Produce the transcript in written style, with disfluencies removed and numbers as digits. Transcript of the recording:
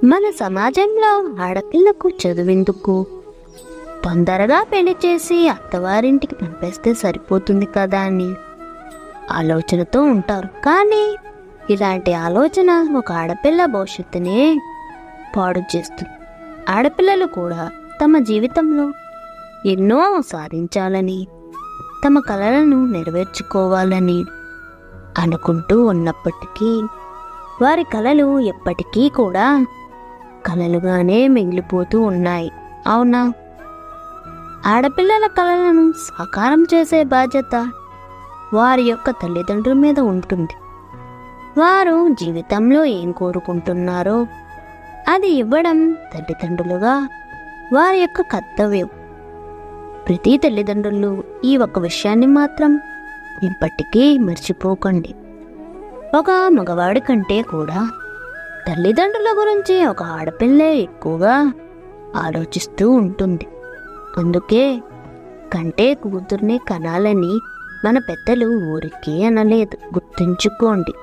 మన సమాజంలో ఆడపిల్లకు చదువెందుకు, తొందరగా పెళ్లి చేసి అత్తవారింటికి పంపేస్తే సరిపోతుంది కదా అని ఆలోచనతో ఉంటారు. కానీ ఇలాంటి ఆలోచన ఒక ఆడపిల్ల భవిష్యత్తునే పాడు చేస్తుంది. ఆడపిల్లలు కూడా తమ జీవితంలో ఎన్నో సాధించాలని, తమ కలలను నెరవేర్చుకోవాలని అనుకుంటూ ఉన్నప్పటికీ వారి కలలు ఎప్పటికీ కూడా కలలుగానే మిగిలిపోతూ ఉన్నాయి. అవునా? ఆడపిల్లల కలలను సాకారం చేసే బాధ్యత వారి యొక్క తల్లిదండ్రుల మీద ఉంటుంది. వారు జీవితంలో ఏం కోరుకుంటున్నారో అది ఇవ్వడం తల్లిదండ్రులుగా వారి యొక్క కర్తవ్యం. ప్రతి తల్లిదండ్రులు ఈ ఒక్క విషయాన్ని మాత్రం ఎప్పటికీ మర్చిపోకండి. ఒక మగవాడి కంటే కూడా తల్లిదండ్రుల గురించి ఒక ఆడపిల్లే ఎక్కువగా ఆలోచిస్తూ ఉంటుంది. అందుకే కంటే కూతుర్ని కనాలని మన పెద్దలు ఊరికే అనలేదు, గుర్తుంచుకోండి.